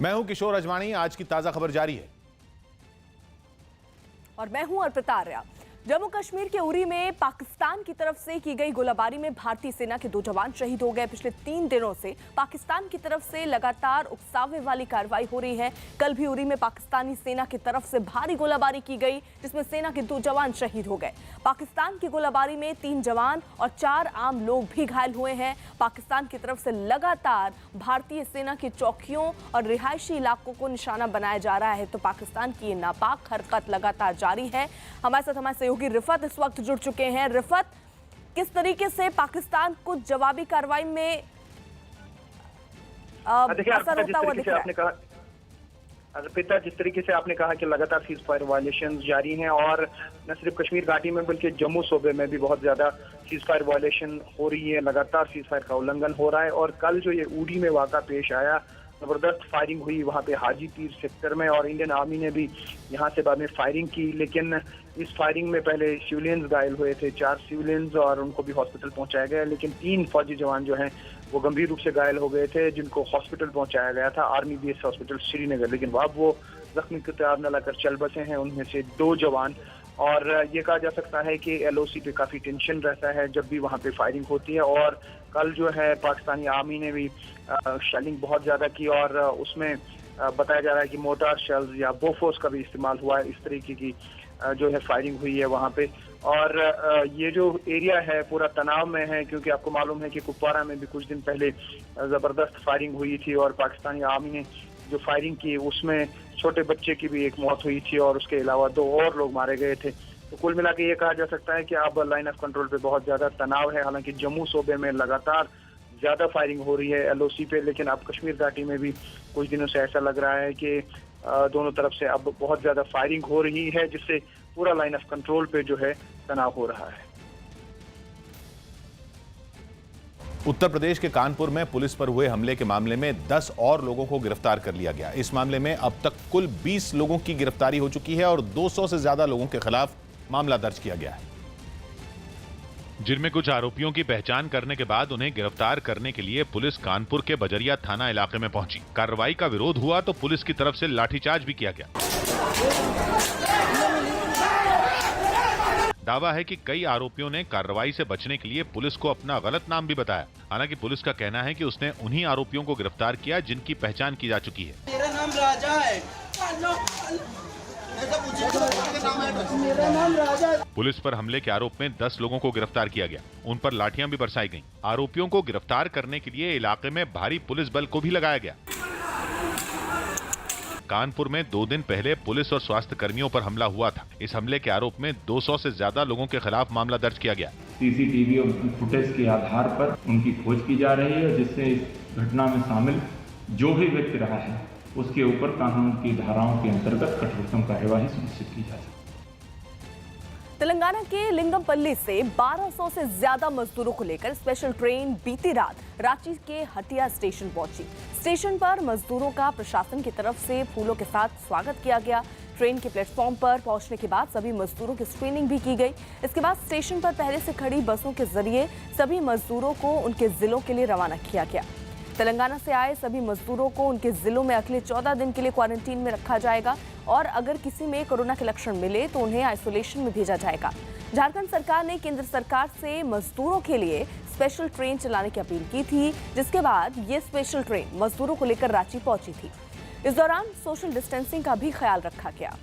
मैं हूं किशोर अजवाणी। आज की ताजा खबर जारी है और मैं हूं अर्पिता आर्या। जम्मू कश्मीर के उरी में पाकिस्तान की तरफ से की गई गोलाबारी में भारतीय सेना के 2 जवान शहीद हो गए। पिछले 3 दिनों से पाकिस्तान की तरफ से लगातार उकसावे वाली कार्रवाई हो रही है। कल भी उरी में पाकिस्तानी सेना की तरफ से भारी गोलाबारी की गई, जिसमें सेना के 2 जवान शहीद हो गए। पाकिस्तान की गोलाबारी में 3 जवान और 4 आम लोग भी घायल हुए हैं। पाकिस्तान की तरफ से लगातार भारतीय सेना की चौकियों और रिहायशी इलाकों को निशाना बनाया जा रहा है, तो पाकिस्तान की ये नापाक हरकत लगातार जारी है। हमारे साथ हमारे सहयोगी रिफत इस वक्त जुड़ चुके हैं। रिफत, किस तरीके से पाकिस्तान कुछ जवाबी कार्रवाई में असर होता हुआ दिख रहा है? अर्पिता, जिस तरीके से आपने कहा कि लगातार सीज फायर वायलेशन जारी हैं और न सिर्फ कश्मीर घाटी में बल्कि जम्मू सूबे में भी बहुत ज्यादा सीज फायर वायलेशन हो रही है। लगातार सीज फायर का उल्लंघन हो रहा है और कल जो ये उरी में वाक़ा पेश आया, जबरदस्त फायरिंग हुई वहाँ पे हाजी पीर सेक्टर में और इंडियन आर्मी ने भी यहाँ से बाद में फायरिंग की। लेकिन इस फायरिंग में पहले सिविलियंस घायल हुए थे, 4 सिविलियंस, और उनको भी हॉस्पिटल पहुंचाया गया। लेकिन 3 फौजी जवान जो हैं वो गंभीर रूप से घायल हो गए थे, जिनको हॉस्पिटल पहुंचाया गया था, आर्मी बेस हॉस्पिटल श्रीनगर। लेकिन अब वो जख्मी किताब न लाकर चल बसे हैं, उनमें से 2 जवान। और ये कहा जा सकता है कि LOC पे काफ़ी टेंशन रहता है जब भी वहाँ पे फायरिंग होती है। और कल जो है पाकिस्तानी आर्मी ने भी शेलिंग बहुत ज़्यादा की और उसमें बताया जा रहा है कि मोर्टार शेल्स या बोफोर्स का भी इस्तेमाल हुआ है। इस तरीके की जो है फायरिंग हुई है वहाँ पे। और ये जो एरिया है पूरा तनाव में है, क्योंकि आपको मालूम है कि कुपवारा में भी कुछ दिन पहले ज़बरदस्त फायरिंग हुई थी और पाकिस्तानी आर्मी ने जो फायरिंग की उसमें छोटे बच्चे की भी एक मौत हुई थी और उसके अलावा 2 और लोग मारे गए थे। तो कुल मिला के ये कहा जा सकता है कि अब लाइन ऑफ कंट्रोल पे बहुत ज़्यादा तनाव है। हालांकि जम्मू सूबे में लगातार ज़्यादा फायरिंग हो रही है LOC पे, लेकिन अब कश्मीर घाटी में भी कुछ दिनों से ऐसा लग रहा है कि दोनों तरफ से अब बहुत ज़्यादा फायरिंग हो रही है, जिससे पूरा लाइन ऑफ कंट्रोल पे जो है तनाव हो रहा है। उत्तर प्रदेश के कानपुर में पुलिस पर हुए हमले के मामले में 10 और लोगों को गिरफ्तार कर लिया गया। इस मामले में अब तक कुल 20 लोगों की गिरफ्तारी हो चुकी है और 200 से ज्यादा लोगों के खिलाफ मामला दर्ज किया गया है, जिनमें कुछ आरोपियों की पहचान करने के बाद उन्हें गिरफ्तार करने के लिए पुलिस कानपुर के बजरिया थाना इलाके में पहुंची। कार्रवाई का विरोध हुआ तो पुलिस की तरफ से लाठीचार्ज भी किया गया। दावा है कि कई आरोपियों ने कार्रवाई से बचने के लिए पुलिस को अपना गलत नाम भी बताया। हालांकि पुलिस का कहना है कि उसने उन्हीं आरोपियों को गिरफ्तार किया जिनकी पहचान की जा चुकी है। मेरा नाम राजा है। पुलिस पर हमले के आरोप में 10 लोगों को गिरफ्तार किया गया। उन पर लाठियां भी बरसाई गईं। आरोपियों को गिरफ्तार करने के लिए इलाके में भारी पुलिस बल को भी लगाया गया। कानपुर में 2 दिन पहले पुलिस और स्वास्थ्य कर्मियों पर हमला हुआ था। इस हमले के आरोप में 200 से ज्यादा लोगों के खिलाफ मामला दर्ज किया गया। CCTV फुटेज के आधार पर उनकी खोज की जा रही है, जिससे इस घटना में शामिल जो भी व्यक्ति रहा है उसके ऊपर कानून की धाराओं के अंतर्गत कठोरतम कार्यवाही सुनिश्चित की जा सकती है। तेलंगाना के लिंगमपल्ली से 1200 से ज्यादा मजदूरों को लेकर स्पेशल ट्रेन बीती रात रांची के हटिया स्टेशन पहुंची। स्टेशन पर मजदूरों का प्रशासन की तरफ से फूलों के साथ स्वागत किया गया। ट्रेन के प्लेटफॉर्म पर पहुंचने के बाद सभी मजदूरों की स्क्रीनिंग भी की गई। इसके बाद स्टेशन पर पहले से खड़ी बसों के जरिए सभी मजदूरों को उनके जिलों के लिए रवाना किया गया। तेलंगाना से आए सभी मजदूरों को उनके जिलों में अगले 14 दिन के लिए क्वारंटीन में रखा जाएगा और अगर किसी में कोरोना के लक्षण मिले तो उन्हें आइसोलेशन में भेजा जाएगा। झारखंड सरकार ने केंद्र सरकार से मजदूरों के लिए स्पेशल ट्रेन चलाने की अपील की थी, जिसके बाद ये स्पेशल ट्रेन मजदूरों को लेकर रांची पहुंची थी। इस दौरान सोशल डिस्टेंसिंग का भी ख्याल रखा गया।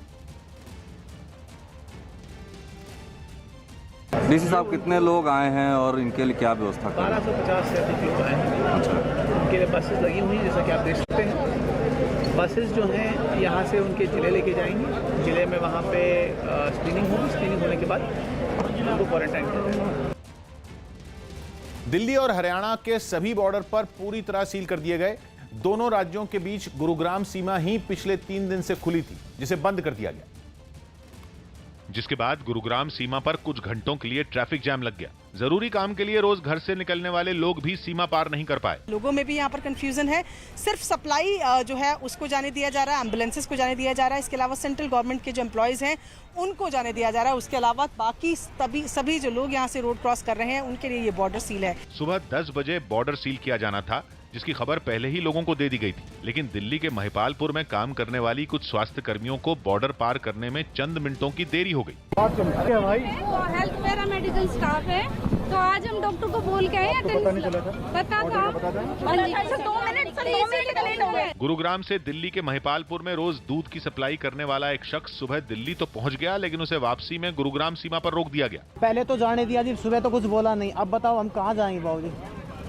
डीसी साहब, कितने लोग आए हैं और इनके लिए क्या व्यवस्था कर रहे हैं? 1250 से अधिक लोग आए हैं। अच्छा। उनके लिए बसेस लगी हुई हैं, जैसा कि आप देख सकते हैं। बसेस जो हैं यहाँ से उनके ज़िले लेके जाएंगे। ज़िले में वहाँ पे स्क्रीनिंग होगी। स्क्रीनिंग होने के बाद उनको क्वारंटाइन किया जाएगा। दिल्ली और हरियाणा के सभी बॉर्डर पर पूरी तरह सील कर दिए गए। दोनों राज्यों के बीच गुरुग्राम सीमा ही पिछले 3 दिन से खुली थी, जिसे बंद कर दिया गया, जिसके बाद गुरुग्राम सीमा पर कुछ घंटों के लिए ट्रैफिक जाम लग गया। जरूरी काम के लिए रोज घर से निकलने वाले लोग भी सीमा पार नहीं कर पाए। लोगों में भी यहाँ पर कंफ्यूजन है। सिर्फ सप्लाई जो है उसको जाने दिया जा रहा है, एम्बुलेंसेस को जाने दिया जा रहा है। इसके अलावा सेंट्रल गवर्नमेंट के जो एम्प्लॉयज हैं उनको जाने दिया जा रहा है। उसके अलावा बाकी सभी जो लोग यहाँ से रोड क्रॉस कर रहे हैं उनके लिए ये बॉर्डर सील है। सुबह 10 बजे बॉर्डर सील किया जाना था, जिसकी खबर पहले ही लोगों को दे दी गई थी। लेकिन दिल्ली के महिपालपुर में काम करने वाली कुछ स्वास्थ्य कर्मियों को बॉर्डर पार करने में चंद मिनटों की देरी हो गई। हेल्थ पैरामेडिकल स्टाफ है, तो आज हम डॉक्टर को बोल के आए गुरुग्राम से दिल्ली के महिपालपुर में रोज दूध की सप्लाई करने वाला एक शख्स सुबह दिल्ली तो पहुंच गया, लेकिन उसे वापसी में गुरुग्राम सीमा पर रोक दिया गया। पहले तो जाने दिया जी, सुबह तो कुछ बोला नहीं, अब बताओ हम कहाँ जाएंगे बाबूजी,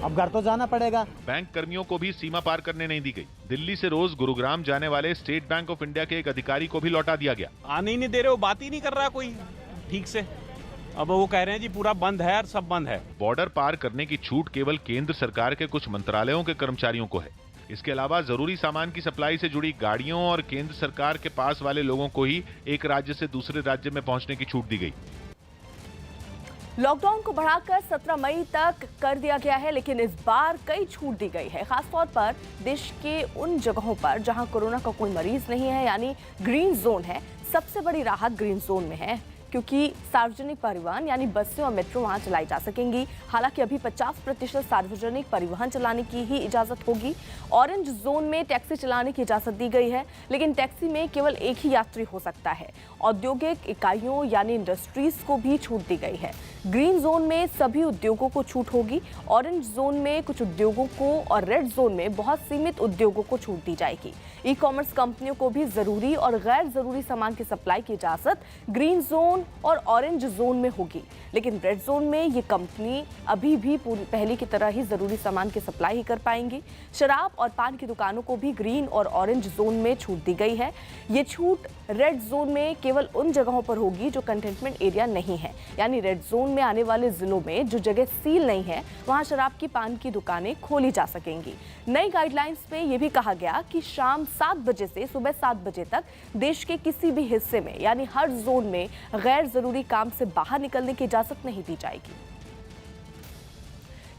अब घर तो जाना पड़ेगा। बैंक कर्मियों को भी सीमा पार करने नहीं दी गई। दिल्ली से रोज गुरुग्राम जाने वाले स्टेट बैंक ऑफ इंडिया के एक अधिकारी को भी लौटा दिया गया। आने ही नहीं दे रहे, वो बात ही नहीं कर रहा कोई ठीक से। अब वो कह रहे हैं जी पूरा बंद है और सब बंद है। बॉर्डर पार करने की छूट केवल केंद्र सरकार के कुछ मंत्रालयों के कर्मचारियों को है। इसके अलावा जरूरी सामान की सप्लाई से जुड़ी गाड़ियों और केंद्र सरकार के पास वाले लोगों को ही एक राज्य से दूसरे राज्य में पहुंचने की छूट दी गई। लॉकडाउन को बढ़ाकर 17 मई तक कर दिया गया है, लेकिन इस बार कई छूट दी गई है, खासतौर पर देश के उन जगहों पर जहां कोरोना का कोई मरीज नहीं है, यानी ग्रीन जोन है। सबसे बड़ी राहत ग्रीन जोन में है, क्योंकि सार्वजनिक परिवहन यानी बसें और मेट्रो वहां चलाई जा सकेंगी। हालांकि अभी 50% सार्वजनिक परिवहन चलाने की ही इजाजत होगी। ऑरेंज जोन में टैक्सी चलाने की इजाजत दी गई है, लेकिन टैक्सी में केवल एक ही यात्री हो सकता है। औद्योगिक इकाइयों यानी इंडस्ट्रीज को भी छूट दी गई है। ग्रीन जोन में सभी उद्योगों को छूट होगी। ऑरेंज जोन में कुछ उद्योगों को और रेड जोन में बहुत सीमित उद्योगों को छूट दी जाएगी। ई कॉमर्स कंपनियों को भी जरूरी और गैर जरूरी सामान की सप्लाई की इजाजत ग्रीन जोन और ऑरेंज जोन में होगी, लेकिन रेड जोन में ये कंपनी अभी भी पहले की तरह ही जरूरी सामान की सप्लाई ही कर पाएंगी। शराब और पान की दुकानों को भी ग्रीन और ऑरेंज जोन में छूट दी गई है। ये छूट रेड जोन में केवल उन जगहों पर होगी जो कंटेनमेंट एरिया नहीं है, यानी रेड जोन में आने वाले जिलों में जो जगह सील नहीं है वहां शराब की पान की दुकानें खोली जा सकेंगी। नई गाइडलाइंस में यह भी कहा गया कि शाम 7 बजे से सुबह 7 बजे तक देश के किसी भी हिस्से में यानी हर जोन में गैर जरूरी काम से बाहर निकलने की इजाजत नहीं दी जाएगी।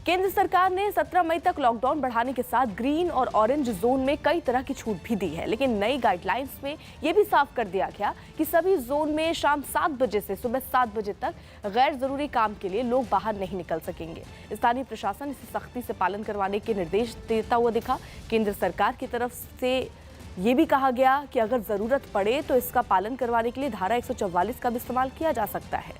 केंद्र सरकार ने 17 मई तक लॉकडाउन बढ़ाने के साथ ग्रीन और ऑरेंज जोन में कई तरह की छूट भी दी है, लेकिन नई गाइडलाइंस में यह भी साफ कर दिया गया कि सभी जोन में शाम 7 बजे से सुबह 7 बजे तक गैर जरूरी काम के लिए लोग बाहर नहीं निकल सकेंगे। स्थानीय प्रशासन इसे सख्ती से पालन करवाने के निर्देश देता हुआ दिखा। केंद्र सरकार की तरफ से ये भी कहा गया कि अगर जरूरत पड़े तो इसका पालन करवाने के लिए धारा 144 का भी इस्तेमाल किया जा सकता है।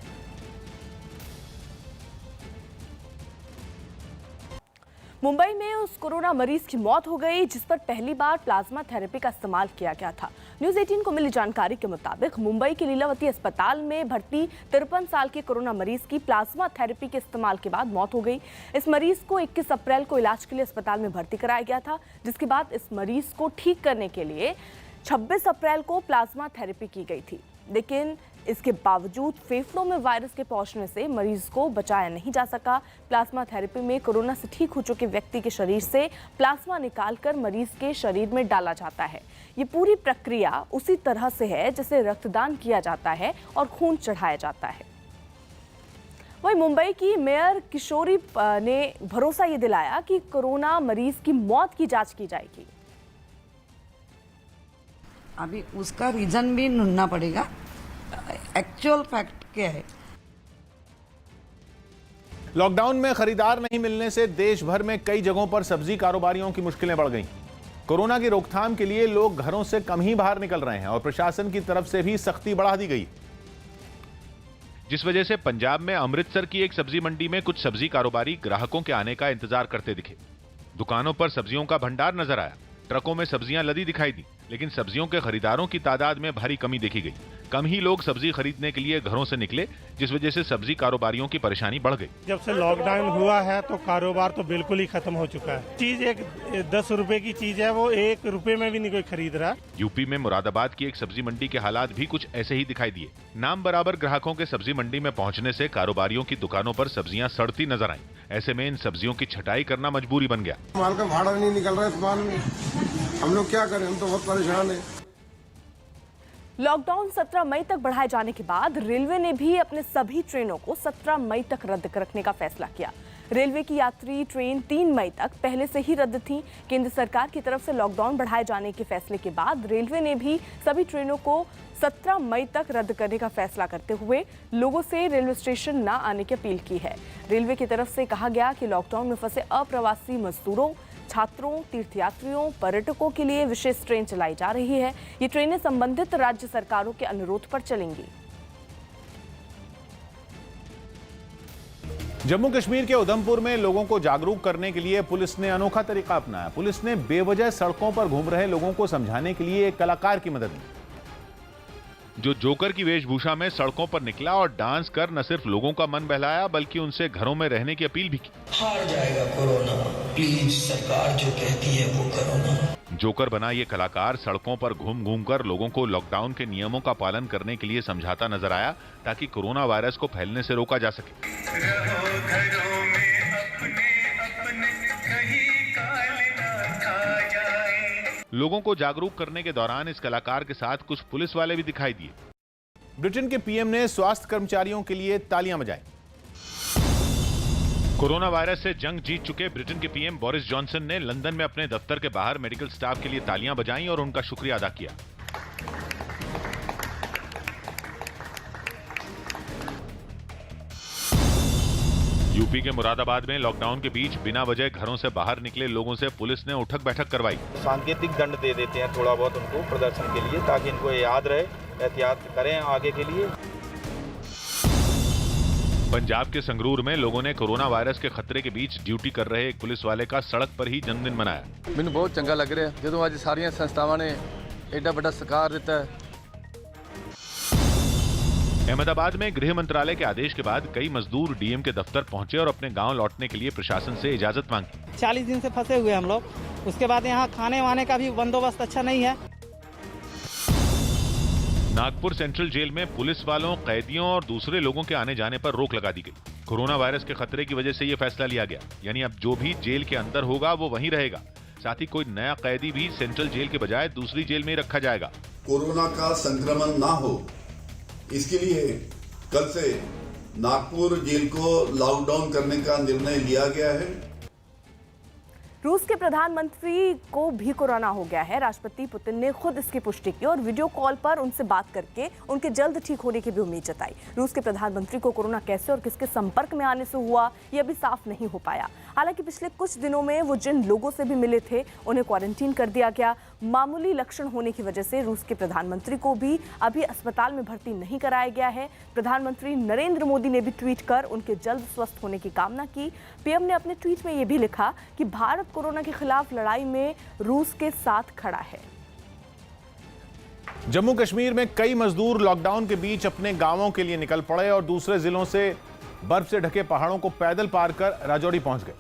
मुंबई में उस कोरोना मरीज की मौत हो गई जिस पर पहली बार प्लाज्मा थेरेपी का इस्तेमाल किया गया था। न्यूज़ 18 को मिली जानकारी के मुताबिक मुंबई के लीलावती अस्पताल में भर्ती 53 साल के कोरोना मरीज की प्लाज्मा थेरेपी के इस्तेमाल के बाद मौत हो गई। इस मरीज को 21 अप्रैल को इलाज के लिए अस्पताल में भर्ती कराया गया था, जिसके बाद इस मरीज को ठीक करने के लिए 26 अप्रैल को प्लाज्मा थेरेपी की गई थी, लेकिन इसके बावजूद फेफड़ों में वायरस के पहुंचने से मरीज को बचाया नहीं जा सका। प्लाज्मा थेरेपी में कोरोना से ठीक हो चुके व्यक्ति के शरीर से प्लाज्मा निकालकर मरीज के शरीर में डाला जाता है। ये पूरी प्रक्रिया उसी तरह से है जैसे रक्तदान किया जाता है और खून चढ़ाया जाता है। वहीं मुंबई की मेयर किशोरी ने भरोसा ये दिलाया कि कोरोना मरीज की मौत की जांच की जाएगी। अभी उसका रीजन भी ढूंढना पड़ेगा, एक्चुअल फैक्ट क्या है। लॉकडाउन में खरीदार नहीं मिलने से देश भर में कई जगहों पर सब्जी कारोबारियों की मुश्किलें बढ़ गईं। कोरोना की रोकथाम के लिए लोग घरों से कम ही बाहर निकल रहे हैं और प्रशासन की तरफ से भी सख्ती बढ़ा दी गई, जिस वजह से पंजाब में अमृतसर की एक सब्जी मंडी में कुछ सब्जी कारोबारी ग्राहकों के आने का इंतजार करते दिखे। दुकानों पर सब्जियों का भंडार नजर आया, ट्रकों में सब्जियां लदी दिखाई दी, लेकिन सब्जियों के खरीदारों की तादाद में भारी कमी देखी गई। कम ही लोग सब्जी खरीदने के लिए घरों से निकले, जिस वजह से सब्जी कारोबारियों की परेशानी बढ़ गई। जब से लॉकडाउन हुआ है तो कारोबार तो बिल्कुल ही खत्म हो चुका है। चीज एक 10 रुपए की चीज है, वो 1 रुपए में भी नहीं कोई खरीद रहा। यूपी में मुरादाबाद की एक सब्जी मंडी के हालात भी कुछ ऐसे ही दिखाई दिए। नाम बराबर ग्राहकों के सब्जी मंडी में पहुंचने से कारोबारियों की दुकानों पर सब्जियां सड़ती नजर आईं। ऐसे में इन सब्जियों की छटाई करना मजबूरी बन गया। माल का भाड़ा नहीं निकल रहा है इस माल में, हम लोग क्या करें, हम तो बहुत परेशान हैं। लॉकडाउन 17 मई तक बढ़ाए जाने के बाद रेलवे ने भी अपने सभी ट्रेनों को 17 मई तक रद्द रखने का फैसला किया। रेलवे की यात्री ट्रेन 3 मई तक पहले से ही रद्द थी। केंद्र सरकार की तरफ से लॉकडाउन बढ़ाए जाने के फैसले के बाद रेलवे ने भी सभी ट्रेनों को 17 मई तक रद्द करने का फैसला करते हुए लोगों से रेलवे स्टेशन न आने की अपील की है। रेलवे की तरफ से कहा गया कि लॉकडाउन में फंसे अप्रवासी मजदूरों, छात्रों, तीर्थयात्रियों, पर्यटकों के लिए विशेष ट्रेन चलाई जा रही है। ये ट्रेनें संबंधित राज्य सरकारों के अनुरोध पर चलेंगी। जम्मू कश्मीर के उधमपुर में लोगों को जागरूक करने के लिए पुलिस ने अनोखा तरीका अपनाया। पुलिस ने बेवजह सड़कों पर घूम रहे लोगों को समझाने के लिए एक कलाकार की मदद ली, जो जोकर की वेशभूषा में सड़कों पर निकला और डांस कर न सिर्फ लोगों का मन बहलाया बल्कि उनसे घरों में रहने की अपील भी की। हार जाएगा कोरोना, प्लीज सरकार जो कहती है वो करो ना। जोकर बना ये कलाकार सड़कों पर घूम घूम कर लोगों को लॉकडाउन के नियमों का पालन करने के लिए समझाता नजर आया ताकि कोरोना वायरस को फैलने से रोका जा सके। लोगों को जागरूक करने के दौरान इस कलाकार के साथ कुछ पुलिस वाले भी दिखाई दिए। ब्रिटेन के पीएम ने स्वास्थ्य कर्मचारियों के लिए तालियां बजाई। कोरोना वायरस से जंग जीत चुके ब्रिटेन के पीएम बोरिस जॉनसन ने लंदन में अपने दफ्तर के बाहर मेडिकल स्टाफ के लिए तालियां बजाईं और उनका शुक्रिया अदा किया। यूपी के मुरादाबाद में लॉकडाउन के बीच बिना वजह घरों से बाहर निकले लोगों से पुलिस ने उठक बैठक करवाई। सांकेतिक दंड दे देते हैं थोड़ा बहुत उनको प्रदर्शन के लिए, ताकि इनको याद रहे, एहतियात करें आगे के लिए। पंजाब के संगरूर में लोगों ने कोरोना वायरस के खतरे के बीच ड्यूटी कर रहे एक पुलिस वाले का सड़क पर ही जन्मदिन मनाया। मैंने बहुत चंगा लग रहा है जो अज सारिया संस्थावां ने एडा बड़ा सत्कार दिता है। अहमदाबाद में गृह मंत्रालय के आदेश के बाद कई मजदूर डीएम के दफ्तर पहुंचे और अपने गांव लौटने के लिए प्रशासन से इजाजत मांगी। 40 दिन से फंसे हुए हम लोग, उसके बाद यहाँ खाने वाने का भी बंदोबस्त अच्छा नहीं है। नागपुर सेंट्रल जेल में पुलिस वालों, कैदियों और दूसरे लोगों के आने जाने पर रोक लगा दी गई। कोरोना वायरस के खतरे की वजह से यह फैसला लिया गया, यानी अब जो भी जेल के अंदर होगा वो वहीं रहेगा। साथ ही कोई नया कैदी भी सेंट्रल जेल के बजाय दूसरी जेल में रखा जाएगा। कोरोना का संक्रमण ना हो इसके लिए कल से नागपुर जेल को लॉकडाउन करने का निर्णय लिया गया है। रूस के प्रधानमंत्री को भी कोरोना हो गया है। राष्ट्रपति पुतिन ने खुद इसकी पुष्टि की और वीडियो कॉल पर उनसे बात करके उनके जल्द ठीक होने की भी उम्मीद जताई। रूस के प्रधानमंत्री को कोरोना कैसे और किसके संपर्क में आने से हुआ यह अभी साफ नहीं हो पाया। हालांकि पिछले कुछ दिनों में वो जिन लोगों से भी मिले थे उन्हें क्वारंटीन कर दिया गया। मामूली लक्षण होने की वजह से रूस के प्रधानमंत्री को भी अभी अस्पताल में भर्ती नहीं कराया गया है। प्रधानमंत्री नरेंद्र मोदी ने भी ट्वीट कर उनके जल्द स्वस्थ होने की कामना की। पीएम ने अपने ट्वीट में यह भी लिखा कि भारत कोरोना के खिलाफ लड़ाई में रूस के साथ खड़ा है। जम्मू कश्मीर में कई मजदूर लॉकडाउन के बीच अपने गांवों के लिए निकल पड़े और दूसरे जिलों से बर्फ से ढके पहाड़ों को पैदल पार कर राजौरी पहुंच गए।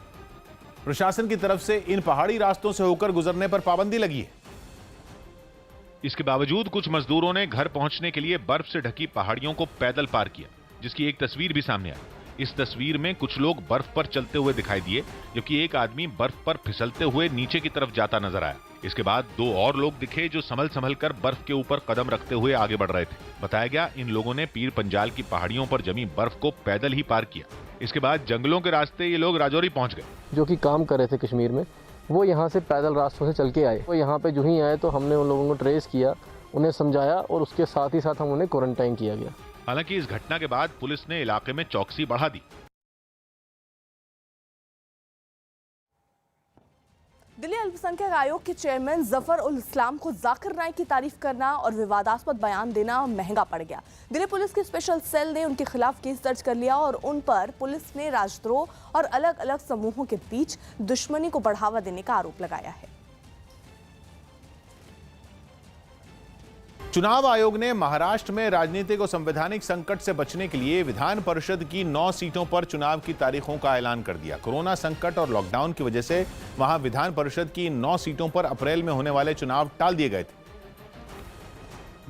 प्रशासन की तरफ से इन पहाड़ी रास्तों से होकर गुजरने पर पाबंदी लगी है। इसके बावजूद कुछ मजदूरों ने घर पहुंचने के लिए बर्फ से ढकी पहाड़ियों को पैदल पार किया, जिसकी एक तस्वीर भी सामने आई। इस तस्वीर में कुछ लोग बर्फ पर चलते हुए दिखाई दिए, जबकि एक आदमी बर्फ पर फिसलते हुए नीचे की तरफ जाता नजर आया। इसके बाद दो और लोग दिखे जो संभल कर बर्फ के ऊपर कदम रखते हुए आगे बढ़ रहे थे। बताया गया इन लोगों ने पीर पंजाल की पहाड़ियों पर जमी बर्फ को पैदल ही पार किया। इसके बाद जंगलों के रास्ते ये लोग राजौरी पहुंच गए। जो कि काम कर रहे थे कश्मीर में, वो यहाँ से पैदल रास्तों से चल के आए। वो यहाँ पे जो ही आए तो हमने उन लोगों को ट्रेस किया, उन्हें समझाया और उसके साथ ही साथ हम उन्हें क्वारंटाइन किया गया। हालांकि इस घटना के बाद पुलिस ने इलाके में चौकसी बढ़ा दी। दिल्ली अल्पसंख्यक आयोग के चेयरमैन जफर उल इस्लाम को जाकिर नाइक की तारीफ करना और विवादास्पद बयान देना महंगा पड़ गया। दिल्ली पुलिस की स्पेशल सेल ने उनके खिलाफ केस दर्ज कर लिया और उन पर पुलिस ने राजद्रोह और अलग अलग समूहों के बीच दुश्मनी को बढ़ावा देने का आरोप लगाया है। चुनाव आयोग ने महाराष्ट्र में राजनीतिक और संवैधानिक संकट से बचने के लिए विधान परिषद की 9 सीटों पर चुनाव की तारीखों का ऐलान कर दिया। कोरोना संकट और लॉकडाउन की वजह से वहां विधान परिषद की 9 सीटों पर अप्रैल में होने वाले चुनाव टाल दिए गए थे,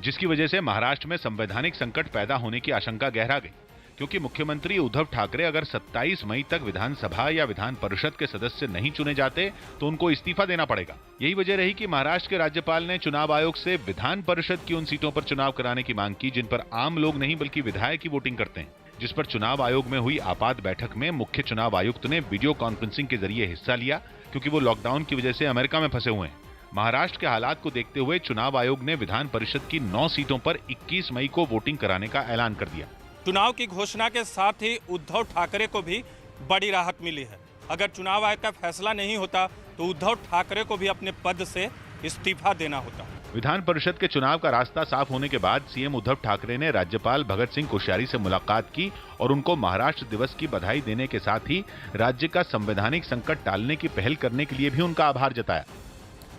जिसकी वजह से महाराष्ट्र में संवैधानिक संकट पैदा होने की आशंका गहरा गई, क्योंकि मुख्यमंत्री उद्धव ठाकरे अगर 27 मई तक विधानसभा या विधान परिषद के सदस्य नहीं चुने जाते तो उनको इस्तीफा देना पड़ेगा। यही वजह रही कि महाराष्ट्र के राज्यपाल ने चुनाव आयोग से विधान परिषद की उन सीटों पर चुनाव कराने की मांग की जिन पर आम लोग नहीं बल्कि विधायक ही वोटिंग करते हैं, जिस पर चुनाव आयोग में हुई आपात बैठक में मुख्य चुनाव आयुक्त ने वीडियो कॉन्फ्रेंसिंग के जरिए हिस्सा लिया, क्योंकि वो लॉकडाउन की वजह से अमेरिका में फंसे हुए हैं। महाराष्ट्र के हालात को देखते हुए चुनाव आयोग ने विधान परिषद की 9 सीटों पर 21 मई को वोटिंग कराने का ऐलान कर दिया। चुनाव की घोषणा के साथ ही उद्धव ठाकरे को भी बड़ी राहत मिली है। अगर चुनाव आयोग का फैसला नहीं होता तो उद्धव ठाकरे को भी अपने पद से इस्तीफा देना होता। विधान परिषद के चुनाव का रास्ता साफ होने के बाद सीएम उद्धव ठाकरे ने राज्यपाल भगत सिंह कोश्यारी से मुलाकात की और उनको महाराष्ट्र दिवस की बधाई देने के साथ ही राज्य का संवैधानिक संकट टालने की पहल करने के लिए भी उनका आभार जताया।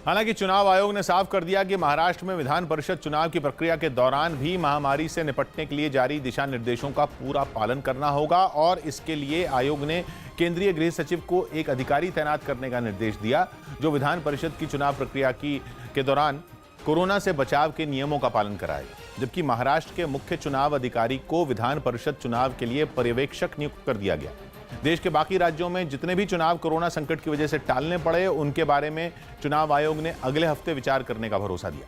हालांकि चुनाव आयोग ने साफ कर दिया कि महाराष्ट्र में विधान परिषद चुनाव की प्रक्रिया के दौरान भी महामारी से निपटने के लिए जारी दिशा निर्देशों का पूरा पालन करना होगा और इसके लिए आयोग ने केंद्रीय गृह सचिव को एक अधिकारी तैनात करने का निर्देश दिया जो विधान परिषद की चुनाव प्रक्रिया के दौरान कोरोना से बचाव के नियमों का पालन कराएगा, जबकि महाराष्ट्र के मुख्य चुनाव अधिकारी को विधान परिषद चुनाव के लिए पर्यवेक्षक नियुक्त कर दिया गया। देश के बाकी राज्यों में जितने भी चुनाव कोरोना संकट की वजह से टालने पड़े उनके बारे में चुनाव आयोग ने अगले हफ्ते विचार करने का भरोसा दिया।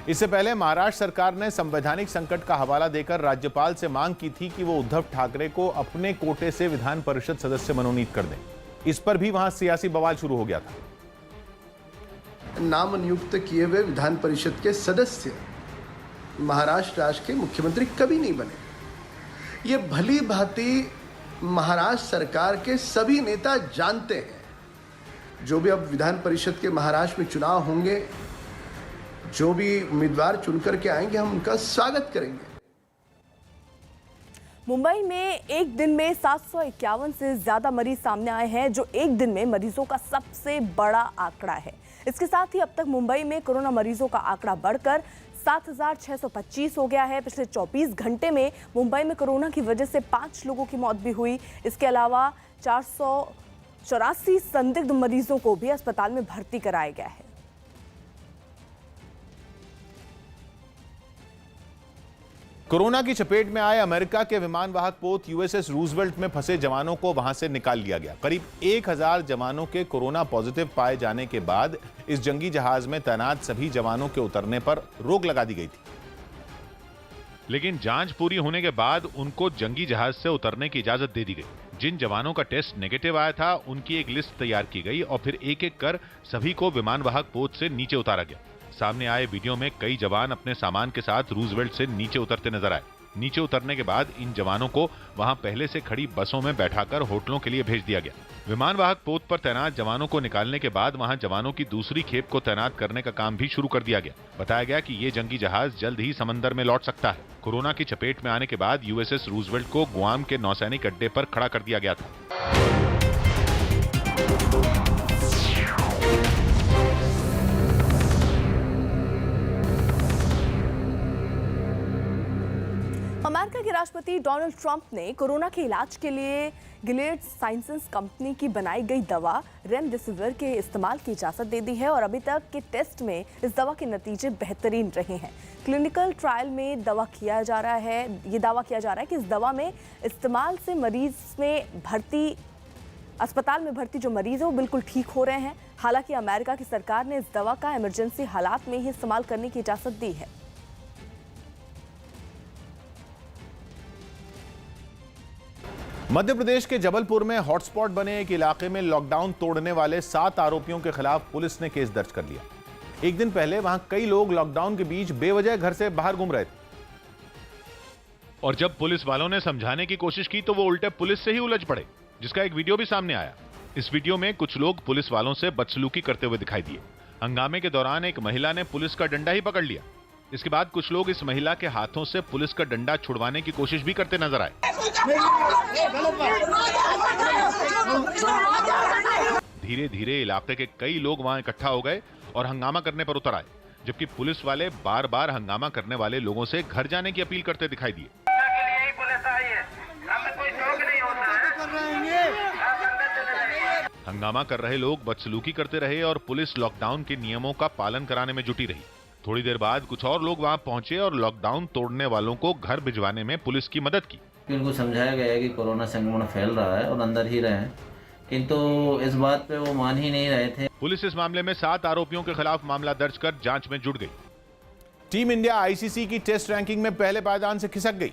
इससे पहले महाराष्ट्र सरकार ने संवैधानिक संकट का हवाला देकर राज्यपाल से मांग की थी कि वो उद्धव ठाकरे को अपने कोटे से विधान परिषद सदस्य मनोनीत कर दें। इस पर भी वहां सियासी बवाल शुरू हो गया था। नाम नियुक्त किए हुए विधान परिषद के सदस्य महाराष्ट्र राज्य के मुख्यमंत्री कभी नहीं बने। ये भली भांति महाराष्ट्र सरकार के सभी नेता जानते हैं। जो भी अब विधान परिषद के महाराष्ट्र में चुनाव होंगे, जो भी उम्मीदवार चुनकर के आएंगे, हम उनका स्वागत करेंगे। मुंबई में एक दिन में 751 से ज्यादा मरीज सामने आए हैं, जो एक दिन में मरीजों का सबसे बड़ा आंकड़ा है। इसके साथ ही अब तक मुंबई में कोरोना मरीजों का आंकड़ा बढ़कर 7,625 हो गया है। पिछले 24 घंटे में मुंबई में कोरोना की वजह से 5 लोगों की मौत भी हुई। इसके अलावा 484 संदिग्ध मरीजों को भी अस्पताल में भर्ती कराया गया है। कोरोना की चपेट में आए अमेरिका के विमान वाहक पोत यूएसएस रूजवेल्ट में फंसे जवानों को वहां से निकाल लिया गया। करीब 1000 जवानों के कोरोना पॉजिटिव पाए जाने के बाद इस जंगी जहाज में तैनात सभी जवानों के उतरने पर रोक लगा दी गई थी। लेकिन जांच पूरी होने के बाद उनको जंगी जहाज से उतरने की इजाजत दे दी गई। जिन जवानों का टेस्ट नेगेटिव आया था उनकी एक लिस्ट तैयार की गई और फिर एक एक कर सभी को विमान वाहक पोत से नीचे उतारा गया। सामने आए वीडियो में कई जवान अपने सामान के साथ रूजवेल्ट से नीचे उतरते नजर आए। नीचे उतरने के बाद इन जवानों को वहां पहले से खड़ी बसों में बैठाकर होटलों के लिए भेज दिया गया। विमान वाहक पोत पर तैनात जवानों को निकालने के बाद वहां जवानों की दूसरी खेप को तैनात करने का काम भी शुरू कर दिया गया। बताया गया कि ये जंगी जहाज जल्द ही समंदर में लौट सकता है। कोरोना की चपेट में आने के बाद यूएसएस रूजवेल्ट को गुआम के नौसैनिक अड्डे पर खड़ा कर दिया गया था। अमेरिका के राष्ट्रपति डोनाल्ड ट्रंप ने कोरोना के इलाज के लिए गिलेड साइंसेस कंपनी की बनाई गई दवा रेमडेसिविर के इस्तेमाल की इजाजत दे दी है और अभी तक के टेस्ट में इस दवा के नतीजे बेहतरीन रहे हैं। क्लिनिकल ट्रायल में ये दावा किया जा रहा है कि इस दवा में इस्तेमाल से मरीज में अस्पताल में भर्ती जो मरीज है वो बिल्कुल ठीक हो रहे हैं। हालांकि अमेरिका की सरकार ने इस दवा का इमरजेंसी हालात में ही इस्तेमाल करने की इजाजत दी है। मध्य प्रदेश के जबलपुर में हॉटस्पॉट बने एक इलाके में लॉकडाउन तोड़ने वाले 7 आरोपियों के खिलाफ पुलिस ने केस दर्ज कर लिया। एक दिन पहले वहां कई लोग लॉकडाउन के बीच बेवजह घर से बाहर घूम रहे थे और जब पुलिस वालों ने समझाने की कोशिश की तो वो उल्टे पुलिस से ही उलझ पड़े, जिसका एक वीडियो भी सामने आया। इस वीडियो में कुछ लोग पुलिस वालों से बदसलूकी करते हुए दिखाई दिए। हंगामे के दौरान एक महिला ने पुलिस का डंडा ही पकड़ लिया। इसके बाद कुछ लोग इस महिला के हाथों से पुलिस का डंडा छुड़वाने की कोशिश भी करते नजर आए। धीरे धीरे इलाके के कई लोग वहां इकट्ठा हो गए और हंगामा करने पर उतर आए, जबकि पुलिस वाले बार बार हंगामा करने वाले लोगों से घर जाने की अपील करते दिखाई दिए। हंगामा कर रहे लोग बदसलूकी करते रहे और पुलिस लॉकडाउन के नियमों का पालन कराने में जुटी रही। थोड़ी देर बाद कुछ और लोग वहां पहुंचे और लॉकडाउन तोड़ने वालों को घर भिजवाने में पुलिस की मदद की। उनको समझाया गया है कि कोरोना संक्रमण फैल रहा है और अंदर ही रहे, किंतु इस बात पे वो मान ही नहीं रहे थे। पुलिस इस मामले में 7 आरोपियों के खिलाफ मामला दर्ज कर जांच में जुट गई। टीम इंडिया आईसीसी की टेस्ट रैंकिंग में पहले पायदान से खिसक गई।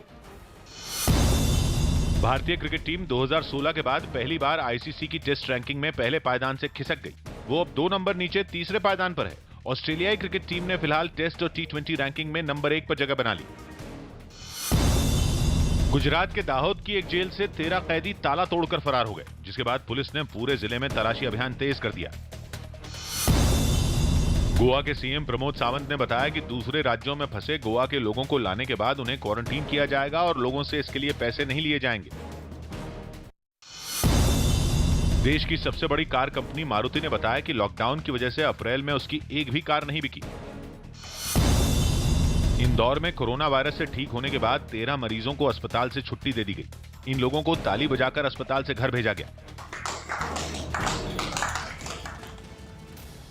भारतीय क्रिकेट टीम 2016 के बाद पहली बार आईसीसी की टेस्ट रैंकिंग में पहले पायदान से खिसक गई। वो अब 2 नंबर नीचे तीसरे पायदान पर है। ऑस्ट्रेलियाई क्रिकेट टीम ने फिलहाल टेस्ट और T20 रैंकिंग में नंबर 1 पर जगह बना ली। गुजरात के दाहोद की एक जेल से 13 कैदी ताला तोड़कर फरार हो गए, जिसके बाद पुलिस ने पूरे जिले में तलाशी अभियान तेज कर दिया। गोवा के सीएम प्रमोद सावंत ने बताया कि दूसरे राज्यों में फंसे गोवा के लोगों को लाने के बाद उन्हें क्वारंटीन किया जाएगा और लोगों से इसके लिए पैसे नहीं लिए जाएंगे। देश की सबसे बड़ी कार कंपनी मारुति ने बताया कि लॉकडाउन की वजह से अप्रैल में उसकी एक भी कार नहीं बिकी। इंदौर में कोरोना वायरस से ठीक होने के बाद 13 मरीजों को अस्पताल से छुट्टी दे दी गई। इन लोगों को ताली बजाकर अस्पताल से घर भेजा गया।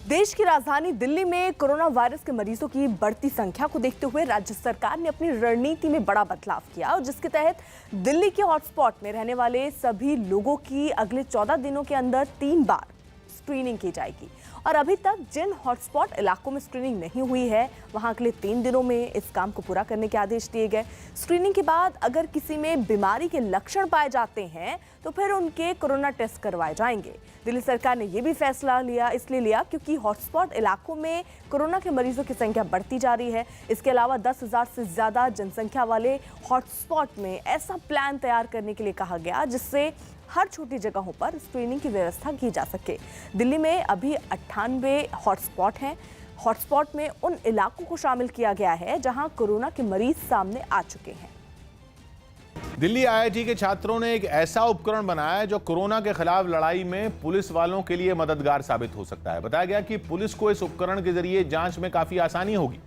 देश की राजधानी दिल्ली में कोरोना वायरस के मरीजों की बढ़ती संख्या को देखते हुए राज्य सरकार ने अपनी रणनीति में बड़ा बदलाव किया और जिसके तहत दिल्ली के हॉटस्पॉट में रहने वाले सभी लोगों की अगले 14 दिनों के अंदर 3 बार स्क्रीनिंग की जाएगी। और अभी तक जिन हॉटस्पॉट इलाकों में स्क्रीनिंग नहीं हुई है वहां अगले 3 दिनों में इस काम को पूरा करने के आदेश दिए गए। स्क्रीनिंग के बाद अगर किसी में बीमारी के लक्षण पाए जाते हैं तो फिर उनके कोरोना टेस्ट करवाए जाएंगे। दिल्ली सरकार ने यह भी फैसला इसलिए लिया क्योंकि हॉटस्पॉट इलाकों में कोरोना के मरीजों की संख्या बढ़ती जा रही है। इसके अलावा 10,000 से ज्यादा जनसंख्या वाले हॉटस्पॉट में ऐसा प्लान तैयार करने के लिए कहा गया जिससे हर छोटी जगहों पर स्क्रीनिंग की व्यवस्था की जा सके। दिल्ली में अभी 98 हॉटस्पॉट हैं। हॉटस्पॉट में उन इलाकों को शामिल किया गया है जहां कोरोना के मरीज सामने आ चुके हैं। दिल्ली आईआईटी के छात्रों ने एक ऐसा उपकरण बनाया है जो कोरोना के खिलाफ लड़ाई में पुलिस वालों के लिए मददगार साबित हो सकता है। बताया गया कि पुलिस को इस उपकरण के जरिए जांच में काफी आसानी होगी,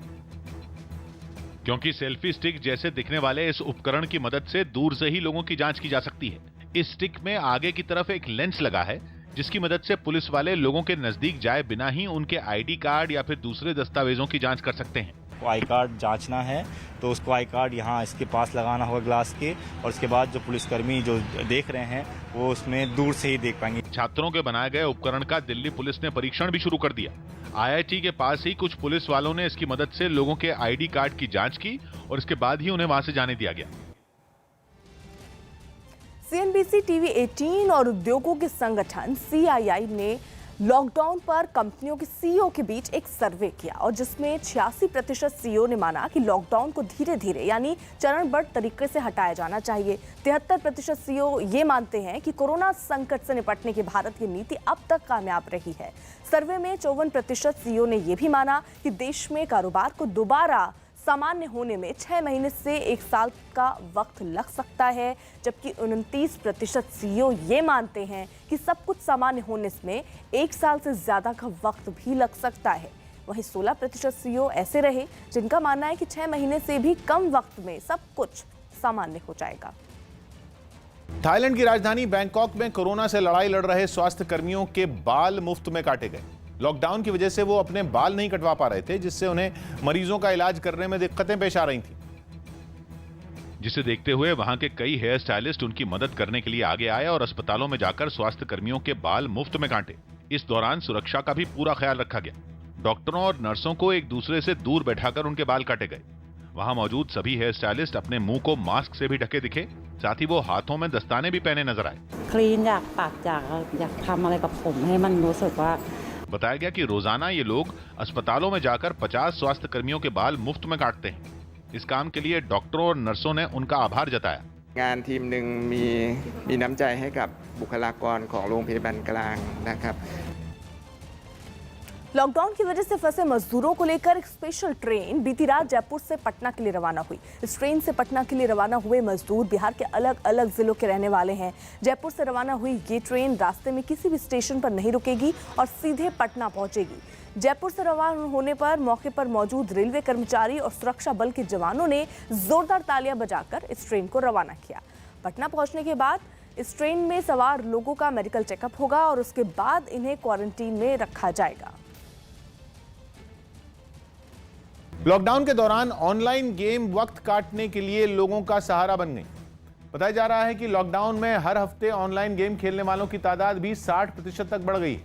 क्योंकि सेल्फी स्टिक जैसे दिखने वाले इस उपकरण की मदद से दूर से ही लोगों की जांच की जा सकती है। इस स्टिक में आगे की तरफ एक लेंस लगा है जिसकी मदद से पुलिस वाले लोगों के नजदीक जाए बिना ही उनके आईडी कार्ड या फिर दूसरे दस्तावेजों की जांच कर सकते हैं। आई कार्ड जांचना है तो उसको आई कार्ड यहाँ इसके पास लगाना होगा ग्लास के, और उसके बाद जो पुलिसकर्मी जो देख रहे हैं वो उसमें दूर से ही देख पाएंगे। छात्रों के बनाए गए उपकरण का दिल्ली पुलिस ने परीक्षण भी शुरू कर दिया। आईआईटी के पास ही कुछ पुलिस वालों ने इसकी मदद से लोगों के आईडी कार्ड की जांच की और इसके बाद ही उन्हें वहां से जाने दिया गया। सीएनबीसी टीवी 18 और उद्योगों के संगठन सीआईआई ने लॉकडाउन पर कंपनियों के सीईओ के बीच एक सर्वे किया और जिसमें 86% सीईओ ने माना कि लॉकडाउन को धीरे धीरे यानी चरणबद्ध तरीके से हटाया जाना चाहिए। 73% सीईओ ये मानते हैं कि कोरोना संकट से निपटने की भारत की नीति अब तक कामयाब रही है। सर्वे में 54% सीईओ ने यह भी माना कि देश में कारोबार को दोबारा सामान्य होने में 6 महीने से 1 साल का वक्त लग सकता है, जबकि 29% सीईओ ये मानते हैं कि सब कुछ सामान्य होने में 1 साल से ज्यादा का वक्त भी लग सकता है। वहीं 16% सीईओ ऐसे रहे जिनका मानना है कि 6 महीने से भी कम वक्त में सब कुछ सामान्य हो जाएगा। थाईलैंड की राजधानी बैंकॉक में कोरोना से लड़ाई लड़ रहे स्वास्थ्य कर्मियों के बाल मुफ्त में काटे गए। लॉकडाउन की वजह से वो अपने बाल नहीं कटवा पा रहे थे, जिससे उन्हें मरीजों का इलाज करने में दिक्कतें पेश आ रही थी। जिसे देखते हुए वहां के कई हेयर स्टाइलिस्ट उनकी मदद करने के लिए आगे आए और अस्पतालों में जाकर स्वास्थ्य कर्मियों के बाल मुफ्त में काटे। इस दौरान सुरक्षा का भी पूरा ख्याल रखा गया। डॉक्टरों और नर्सों को एक दूसरे से दूर बैठाकर उनके बाल काटे गए। वहां मौजूद सभी हेयर स्टाइलिस्ट अपने मुंह को मास्क से भी ढके दिखे, साथ ही वो हाथों में दस्ताने भी पहने नजर आए। बताया गया कि रोजाना ये लोग अस्पतालों में जाकर 50 स्वास्थ्य कर्मियों के बाल मुफ्त में काटते हैं। इस काम के लिए डॉक्टरों और नर्सों ने उनका आभार जताया। งานทีมหนึ่งมีน้ำใจให้กับบุคลากรของโรงพยาบาลกลางนะครับ लॉकडाउन की वजह से फंसे मजदूरों को लेकर एक स्पेशल ट्रेन बीती रात जयपुर से पटना के लिए रवाना हुई। इस ट्रेन से पटना के लिए रवाना हुए मजदूर बिहार के अलग अलग जिलों के रहने वाले हैं। जयपुर से रवाना हुई ये ट्रेन रास्ते में किसी भी स्टेशन पर नहीं रुकेगी और सीधे पटना पहुंचेगी। जयपुर से रवाना होने पर मौके पर मौजूद रेलवे कर्मचारी और सुरक्षा बल के जवानों ने जोरदार तालियां बजाकर इस ट्रेन को रवाना किया। पटना पहुंचने के बाद इस ट्रेन में सवार लोगों का मेडिकल चेकअप होगा और उसके बाद इन्हें क्वारंटीन में रखा जाएगा। लॉकडाउन के दौरान ऑनलाइन गेम वक्त काटने के लिए लोगों का सहारा बन गई। बताया जा रहा है कि लॉकडाउन में हर हफ्ते ऑनलाइन गेम खेलने वालों की तादाद भी 60% तक बढ़ गई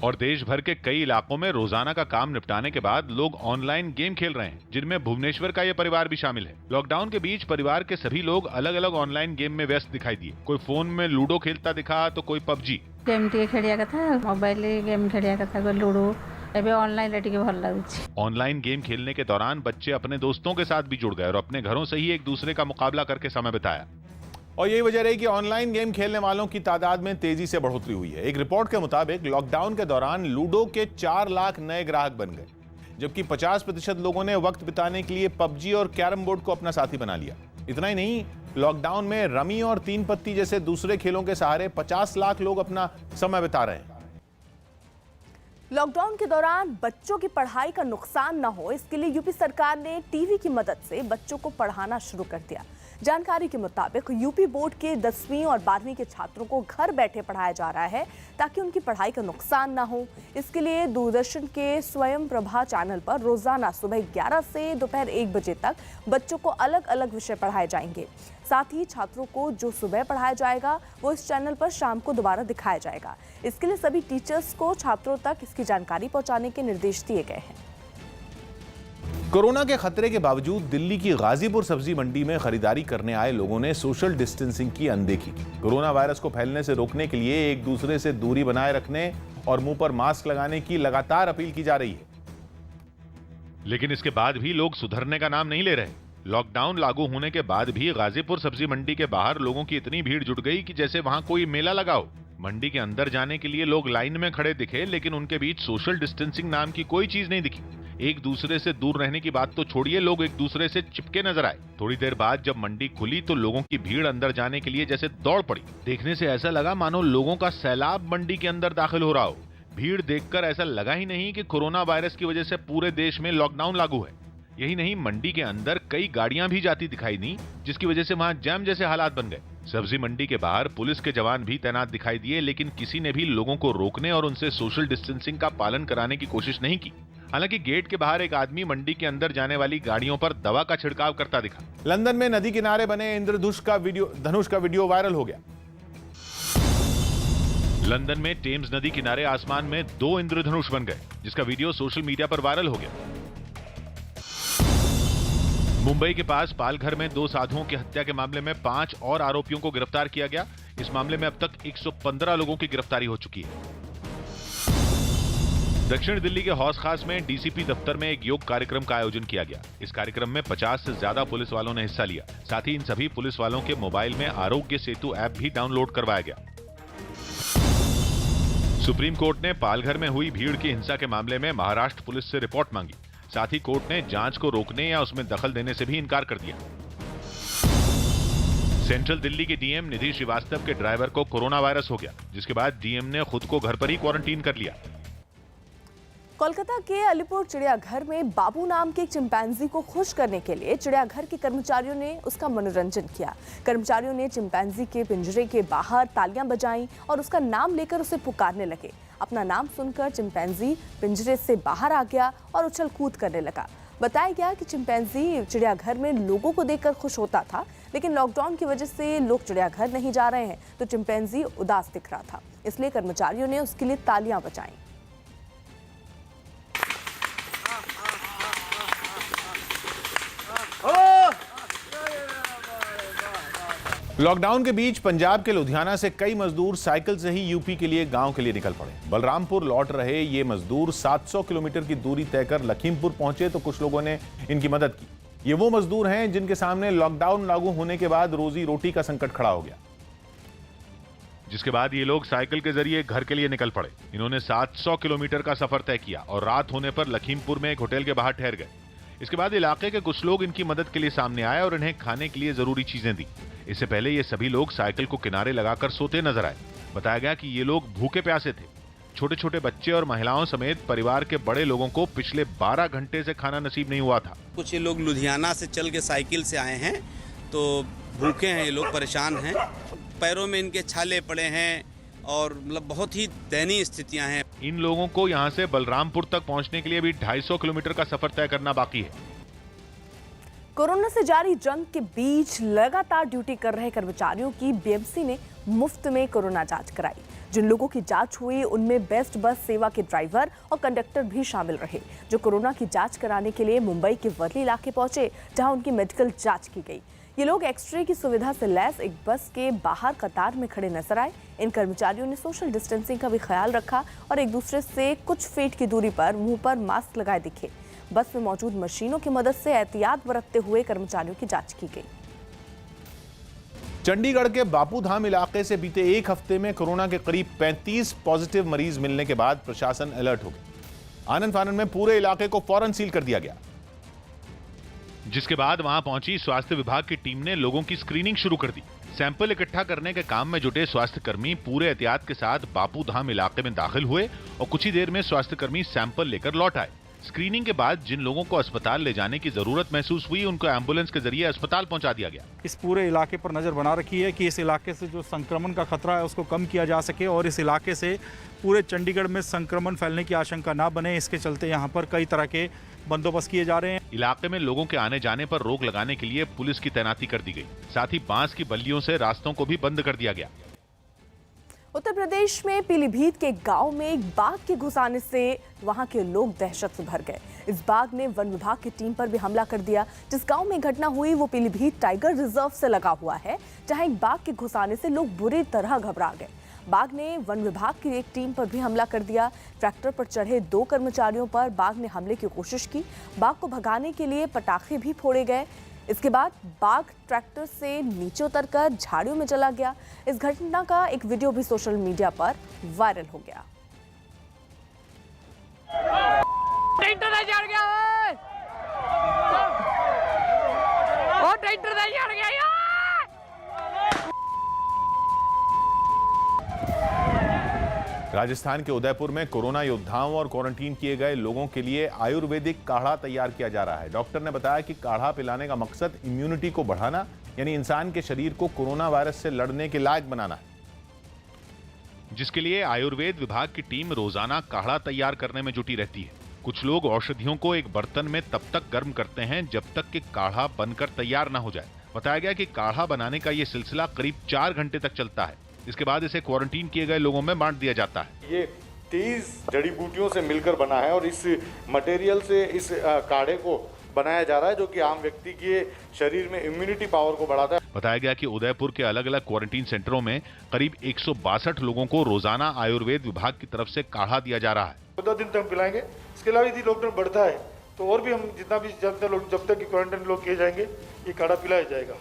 और देश भर के कई इलाकों में रोजाना का काम निपटाने के बाद लोग ऑनलाइन गेम खेल रहे हैं, जिनमें भुवनेश्वर का यह परिवार भी शामिल है। लॉकडाउन के बीच परिवार के सभी लोग अलग अलग ऑनलाइन गेम में व्यस्त दिखाई दिए। कोई फोन में लूडो खेलता दिखा तो कोई पबजी। गेम खेलिया था, मोबाइल गेम खेलिया था, लूडो ଏବେ ଅନଲାइन ଟିକେ भल लाଗୁଛି। ऑनलाइन गेम खेलने के दौरान बच्चे अपने दोस्तों के साथ भी जुड़ गए और अपने घरों से ही एक दूसरे का मुकाबला करके समय बिताया। और यही वजह रही कि ऑनलाइन गेम खेलने वालों की तादाद में तेजी से बढ़ोतरी हुई है। एक रिपोर्ट के मुताबिक लॉकडाउन के दौरान लूडो के 4 लाख नए ग्राहक बन गए, जबकि 50% लोगों ने वक्त बिताने के लिए पबजी और कैरम बोर्ड को अपना साथी बना लिया। इतना ही नहीं, लॉकडाउन में रमी और 3 पत्ती जैसे दूसरे खेलों के सहारे 50 लाख लोग अपना समय बिता रहे हैं। लॉकडाउन के दौरान बच्चों की पढ़ाई का नुकसान न हो, इसके लिए यूपी सरकार ने टीवी की मदद से बच्चों को पढ़ाना शुरू कर दिया। जानकारी के मुताबिक यूपी बोर्ड के 10वीं और 12वीं के छात्रों को घर बैठे पढ़ाया जा रहा है ताकि उनकी पढ़ाई का नुकसान ना हो। इसके लिए दूरदर्शन के स्वयं प्रभा चैनल पर रोजाना सुबह 11 से दोपहर 1 बजे तक बच्चों को अलग अलग विषय पढ़ाए जाएंगे। साथ ही छात्रों को जो सुबह पढ़ाया जाएगा वो इस चैनल पर शाम को दोबारा दिखाया जाएगा। इसके लिए सभी टीचर्स को छात्रों तक इसकी जानकारी पहुंचाने के निर्देश दिए गए हैं। कोरोना के खतरे के बावजूद दिल्ली की गाजीपुर सब्जी मंडी में खरीदारी करने आए लोगों ने सोशल डिस्टेंसिंग की अनदेखी की। कोरोना वायरस को फैलने से रोकने के लिए एक दूसरे से दूरी बनाए रखने और मुंह पर मास्क लगाने की लगातार अपील की जा रही है। लेकिन इसके बाद भी लोग सुधरने का नाम नहीं ले रहे। लॉकडाउन लागू होने के बाद भी गाजीपुर सब्जी मंडी के बाहर लोगों की इतनी भीड़ जुट गई कि जैसे वहां कोई मेला लगा हो। मंडी के अंदर जाने के लिए लोग लाइन में खड़े दिखे, लेकिन उनके बीच सोशल डिस्टेंसिंग नाम की कोई चीज नहीं दिखी। एक दूसरे से दूर रहने की बात तो छोड़िए, लोग एक दूसरे से चिपके नजर आए। थोड़ी देर बाद जब मंडी खुली तो लोगों की भीड़ अंदर जाने के लिए जैसे दौड़ पड़ी। देखने से ऐसा लगा मानो लोगों का सैलाब मंडी के अंदर दाखिल हो रहा हो। भीड़ देखकर ऐसा लगा ही नहीं कि कोरोना वायरस की वजह से पूरे देश में लॉकडाउन लागू है। यही नहीं, मंडी के अंदर कई गाड़ियां भी जाती दिखाई दी, जिसकी वजह से वहां जैम जैसे हालात बन गए। सब्जी मंडी के बाहर पुलिस के जवान भी तैनात दिखाई दिए, लेकिन किसी ने भी लोगों को रोकने और उनसे सोशल डिस्टेंसिंग का पालन कराने की कोशिश नहीं की। हालांकि गेट के बाहर एक आदमी मंडी के अंदर जाने वाली गाड़ियों पर दवा का छिड़काव करता दिखा। लंदन में नदी किनारे बने इंद्रधनुष का वीडियो वायरल हो गया। लंदन में टेम्स नदी किनारे आसमान में 2 इंद्रधनुष बन गए, जिसका वीडियो सोशल मीडिया पर वायरल हो गया। मुंबई के पास पालघर में 2 साधुओं की हत्या के मामले में 5 और आरोपियों को गिरफ्तार किया गया। इस मामले में अब तक 115 लोगों की गिरफ्तारी हो चुकी है। दक्षिण दिल्ली के हौस खास में डीसीपी दफ्तर में एक योग कार्यक्रम का आयोजन किया गया। इस कार्यक्रम में 50 से ज्यादा पुलिस वालों ने हिस्सा लिया। साथ ही इन सभी पुलिस वालों के मोबाइल में आरोग्य सेतु ऐप भी डाउनलोड करवाया गया। सुप्रीम कोर्ट ने पालघर में हुई भीड़ की हिंसा के मामले में महाराष्ट्र पुलिस से रिपोर्ट मांगी। साथ ही कोर्ट ने जांच को रोकने या उसमें दखल देने से भी इनकार कर दिया। सेंट्रल दिल्ली के डीएम निधि श्रीवास्तव के ड्राइवर को कोरोना वायरस हो गया, जिसके बाद डीएम ने खुद को घर पर ही क्वारंटीन कर लिया। कोलकाता के अलीपुर चिड़ियाघर में बाबू नाम के एक चिंपैंजी को खुश करने के लिए चिड़ियाघर के कर्मचारियों ने उसका मनोरंजन किया। कर्मचारियों ने चिंपैंजी के पिंजरे के बाहर तालियां बजाईं और उसका नाम लेकर उसे पुकारने लगे। अपना नाम सुनकर चिंपैंजी पिंजरे से बाहर आ गया और उछल कूद करने लगा। बताया गया कि चिंपैंजी चिड़ियाघर में लोगों को देखकर खुश होता था, लेकिन लॉकडाउन की वजह से लोग चिड़ियाघर नहीं जा रहे हैं तो चिंपैंजी उदास दिख रहा था, इसलिए कर्मचारियों ने उसके लिए तालियां बजाईं। लॉकडाउन के बीच पंजाब के लुधियाना से कई मजदूर साइकिल से ही यूपी के लिए गांव के लिए निकल पड़े। बलरामपुर लौट रहे ये मजदूर 700 किलोमीटर की दूरी तय कर लखीमपुर पहुंचे तो कुछ लोगों ने इनकी मदद की। ये वो मजदूर हैं जिनके सामने लॉकडाउन लागू होने के बाद रोजी रोटी का संकट खड़ा हो गया, जिसके बाद ये लोग साइकिल के जरिए घर के लिए निकल पड़े। इन्होंने 700 किलोमीटर का सफर तय किया और रात होने पर लखीमपुर में एक होटल के बाहर ठहर गए। इसके बाद इलाके के कुछ लोग इनकी मदद के लिए सामने आए और इन्हें खाने के लिए जरूरी चीजें दी। इससे पहले ये सभी लोग साइकिल को किनारे लगाकर सोते नजर आए। बताया गया कि ये लोग भूखे प्यासे थे। छोटे छोटे बच्चे और महिलाओं समेत परिवार के बड़े लोगों को पिछले 12 घंटे से खाना नसीब नहीं हुआ था। कुछ ये लोग लुधियाना से चल के साइकिल से आए हैं, तो भूखे हैं ये लोग, परेशान हैं, पैरों में इनके छाले पड़े हैं और मतलब बहुत ही दयनीय स्थितियां हैं। इन लोगों को यहां से बलरामपुर तक पहुंचने के लिए भी 250 किलोमीटर का सफर तय करना बाकी है। कोरोना से जारी जंग के बीच लगातार ड्यूटी कर रहे कर्मचारियों की बीएमसी ने मुफ्त में कोरोना जांच कराई। जिन लोगों की जांच हुई उनमें बेस्ट बस सेवा के ड्राइवर और कंडक्टर भी शामिल रहे, जो कोरोना की जांच कराने के लिए मुंबई के वर्ली इलाके पहुंचे, जहां उनकी मेडिकल जांच की गई। ये लोग एक्सरे की सुविधा से लैस एक बस के बाहर कतार में खड़े नजर आए। इन कर्मचारियों ने सोशल डिस्टेंसिंग का भी ख्याल रखा और एक दूसरे से कुछ फीट की दूरी पर मुंह पर मास्क लगाए दिखे। बस में मौजूद मशीनों की मदद से एहतियात बरतते हुए कर्मचारियों की जांच की गई। चंडीगढ़ के बापू धाम इलाके से बीते एक हफ्ते में कोरोना के करीब 35 पॉजिटिव मरीज मिलने के बाद प्रशासन अलर्ट हो गया। आनन फानन में पूरे इलाके को फौरन सील कर दिया गया, जिसके बाद वहां पहुंची स्वास्थ्य विभाग की टीम ने लोगों की स्क्रीनिंग शुरू कर दी। सैंपल इकट्ठा करने के काम में जुटे स्वास्थ्यकर्मी पूरे एहतियात के साथ बापू धाम इलाके में दाखिल हुए और कुछ ही देर में स्वास्थ्यकर्मी सैंपल लेकर लौट आए। स्क्रीनिंग के बाद जिन लोगों को अस्पताल ले जाने की जरूरत महसूस हुई, उनको एम्बुलेंस के जरिए अस्पताल पहुंचा दिया गया। इस पूरे इलाके पर नज़र बना रखी है कि इस इलाके से जो संक्रमण का खतरा है उसको कम किया जा सके और इस इलाके से पूरे चंडीगढ़ में संक्रमण फैलने की आशंका ना बने। इसके चलते यहाँ पर कई तरह के बंदोबस्त किए जा रहे हैं। इलाके में लोगों के आने जाने पर रोक लगाने के लिए पुलिस की तैनाती कर दी गई। साथ ही बांस की बल्लियों से रास्तों को भी बंद कर दिया गया। उत्तर प्रदेश में पीलीभीत के गांव में एक बाघ के घुस आने से वहां के लोग दहशत से भर गए। इस बाघ ने वन विभाग की टीम पर भी हमला कर दिया। जिस गांव में घटना हुई वो पीलीभीत टाइगर रिजर्व से लगा हुआ है, जहां एक बाघ के घुस आने से लोग बुरी तरह घबरा गए। बाघ ने वन विभाग की एक टीम पर भी हमला कर दिया। ट्रैक्टर पर चढ़े 2 कर्मचारियों पर बाघ ने हमले की कोशिश की। बाघ को भगाने के लिए पटाखे भी फोड़े गए। इसके बाद बाघ ट्रैक्टर से नीचे उतरकर झाड़ियों में चला गया। इस घटना का एक वीडियो भी सोशल मीडिया पर वायरल हो गया। राजस्थान के उदयपुर में कोरोना योद्धाओं और क्वारंटीन किए गए लोगों के लिए आयुर्वेदिक काढ़ा तैयार किया जा रहा है। डॉक्टर ने बताया कि काढ़ा पिलाने का मकसद इम्यूनिटी को बढ़ाना, यानी इंसान के शरीर को कोरोना वायरस से लड़ने के लायक बनाना है, जिसके लिए आयुर्वेद विभाग की टीम रोजाना काढ़ा तैयार करने में जुटी रहती है। कुछ लोग औषधियों को एक बर्तन में तब तक गर्म करते हैं जब तक कि काढ़ा बनकर तैयार न हो जाए। बताया गया कि काढ़ा बनाने का यह सिलसिला करीब 4 घंटे तक चलता है। इसके बाद इसे क्वारंटीन किए गए लोगों में बांट दिया जाता है। ये 30 जड़ी बूटियों से मिलकर बना है और इस मटेरियल से इस काढ़े को बनाया जा रहा है, जो कि आम व्यक्ति के शरीर में इम्यूनिटी पावर को बढ़ाता है। बताया गया कि उदयपुर के अलग अलग क्वारंटीन सेंटरों में करीब 162 लोगों को रोजाना आयुर्वेद विभाग की तरफ से काढ़ा दिया जा रहा है। 14 दिन तक हम पिलाएंगे। इसके अलावा यदि लॉकडाउन बढ़ता है तो और भी हम जितना भी जब तक क्वारंटाइन लोग किए जाएंगे ये काढ़ा पिलाया जाएगा।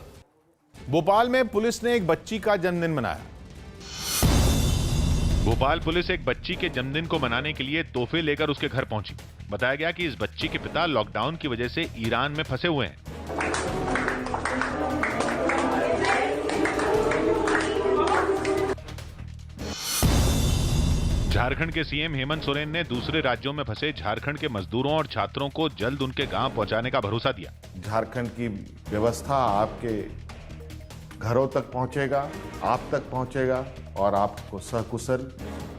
भोपाल में पुलिस ने एक बच्ची का जन्मदिन मनाया। भोपाल पुलिस एक बच्ची के जन्मदिन को मनाने के लिए तोहफे लेकर उसके घर पहुंची। बताया गया कि इस बच्ची के पिता लॉकडाउन की वजह से ईरान में फंसे हुए हैं। झारखंड के सीएम हेमंत सोरेन ने दूसरे राज्यों में फंसे झारखंड के मजदूरों और छात्रों को जल्द उनके गांव पहुंचाने का भरोसा दिया। झारखंड की व्यवस्था आपके घरों तक पहुंचेगा, आप तक पहुंचेगा और आपको सकुशल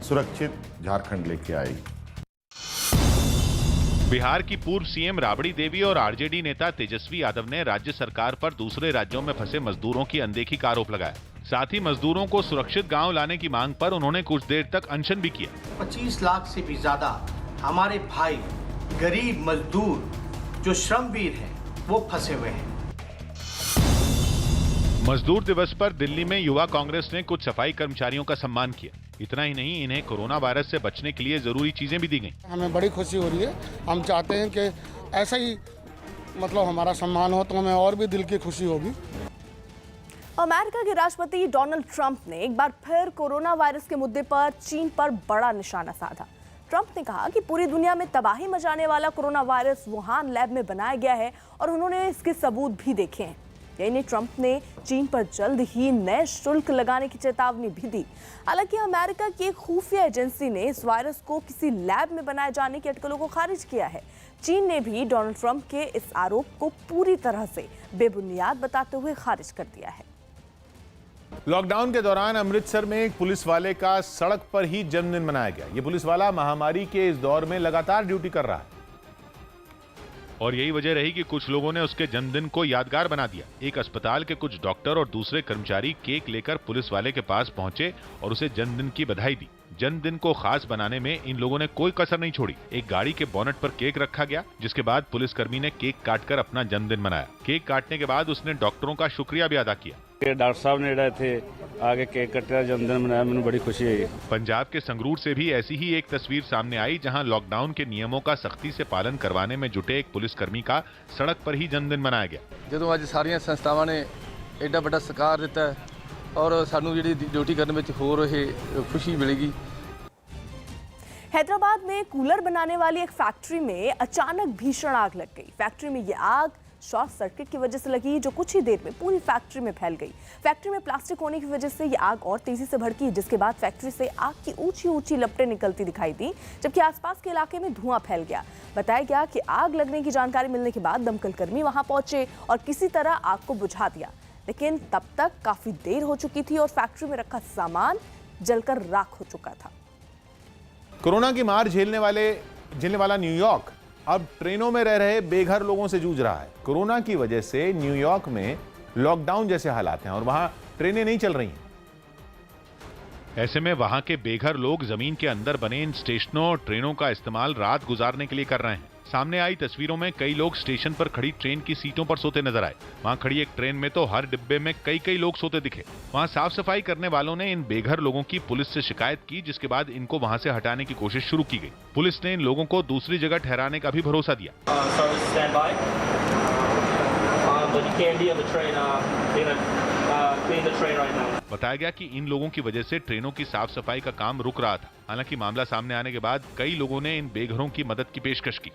सुरक्षित झारखंड लेके आएगी। बिहार की पूर्व सीएम राबड़ी देवी और आरजेडी नेता तेजस्वी यादव ने राज्य सरकार पर दूसरे राज्यों में फंसे मजदूरों की अनदेखी का आरोप लगाया। साथ ही मजदूरों को सुरक्षित गांव लाने की मांग पर उन्होंने कुछ देर तक अनशन भी किया। 25 लाख से भी ज्यादा हमारे भाई गरीब मजदूर जो श्रमवीर हैं वो फंसे हुए हैं। मजदूर दिवस पर दिल्ली में युवा कांग्रेस ने कुछ सफाई कर्मचारियों का सम्मान किया। इतना ही नहीं, इन्हें कोरोना वायरस से बचने के लिए जरूरी चीजें भी दी गई। हमें बड़ी खुशी हो रही है। हम चाहते हैं कि ऐसा ही हमारा सम्मान हो तो हमें और भी दिल की खुशी होगी। अमेरिका के राष्ट्रपति डोनाल्ड ट्रंप ने एक बार फिर कोरोना वायरस के मुद्दे पर चीन पर बड़ा निशाना साधा। ट्रंप ने कहा कि पूरी दुनिया में तबाही मचाने वाला कोरोना वायरस वुहान लैब में बनाया गया है और उन्होंने इसके सबूत भी देखे हैं। यानी ट्रंप ने चीन पर जल्द ही नए शुल्क लगाने की चेतावनी भी दी। हालांकि अमेरिका की एक खुफिया एजेंसी ने इस वायरस को किसी लैब में बनाए जाने की अटकलों को खारिज किया है। चीन ने भी डोनाल्ड ट्रंप के इस आरोप को पूरी तरह से बेबुनियाद बताते हुए खारिज कर दिया है। लॉकडाउन के दौरान अमृतसर में एक पुलिस वाले का सड़क पर ही जन्मदिन मनाया गया। ये पुलिस वाला महामारी के इस दौर में लगातार ड्यूटी कर रहा है। और यही वजह रही कि कुछ लोगों ने उसके जन्मदिन को यादगार बना दिया। एक अस्पताल के कुछ डॉक्टर और दूसरे कर्मचारी केक लेकर पुलिस वाले के पास पहुंचे और उसे जन्मदिन की बधाई दी। जन्मदिन को खास बनाने में इन लोगों ने कोई कसर नहीं छोड़ी। एक गाड़ी के बोनट पर केक रखा गया, जिसके बाद पुलिसकर्मी ने केक काटकर अपना जन्मदिन मनाया। केक काटने के बाद उसने डॉक्टरों का शुक्रिया भी अदा किया। डॉक्टर साहब ने थे आगे केक कटा जन्मदिन मनाया, मैंने बड़ी खुशी है। पंजाब के संगरूर से भी ऐसी ही एक तस्वीर सामने आई, जहां लॉकडाउन के नियमों का सख्ती से पालन करवाने में जुटे एक पुलिसकर्मी का सड़क पर ही जन्मदिन मनाया गया। जो अज सारिया संस्थावां ने एडा बड़ा सत्कार दिता है और सानू जी ड्यूटी करने में होर खुशी मिलेगी। हैदराबाद में कूलर बनाने वाली एक फैक्ट्री में अचानक भीषण आग लग गई। फैक्ट्री में यह आग शॉर्ट सर्किट की वजह से लगी, जो कुछ ही देर में पूरी फैक्ट्री में फैल गई। फैक्ट्री में प्लास्टिक होने की वजह से यह आग और तेजी से भड़की, जिसके बाद फैक्ट्री से आग की ऊंची ऊंची लपटें निकलती दिखाई दी, जबकि आसपास के इलाके में धुआं फैल गया। बताया गया कि आग लगने की जानकारी मिलने के बाद दमकल कर्मी वहां पहुंचे और किसी तरह आग को बुझा दिया, लेकिन तब तक काफी देर हो चुकी थी और फैक्ट्री में रखा सामान जलकर राख हो चुका था। कोरोना की मार झेलने वाला न्यूयॉर्क अब ट्रेनों में रह रहे बेघर लोगों से जूझ रहा है। कोरोना की वजह से न्यूयॉर्क में लॉकडाउन जैसे हालात हैं और वहां ट्रेनें नहीं चल रही हैं। ऐसे में वहां के बेघर लोग जमीन के अंदर बने इन स्टेशनों और ट्रेनों का इस्तेमाल रात गुजारने के लिए कर रहे हैं। सामने आई तस्वीरों में कई लोग स्टेशन पर खड़ी ट्रेन की सीटों पर सोते नजर आए। वहां खड़ी एक ट्रेन में तो हर डिब्बे में कई लोग सोते दिखे। वहां साफ सफाई करने वालों ने इन बेघर लोगों की पुलिस से शिकायत की, जिसके बाद इनको वहां से हटाने की कोशिश शुरू की गई। पुलिस ने इन लोगों को दूसरी जगह ठहराने का भी भरोसा दिया। बताया गया कि इन लोगों की वजह से ट्रेनों की साफ सफाई का काम रुक रहा था। हालांकि मामला सामने आने के बाद कई लोगों ने इन बेघरों की मदद की पेशकश की।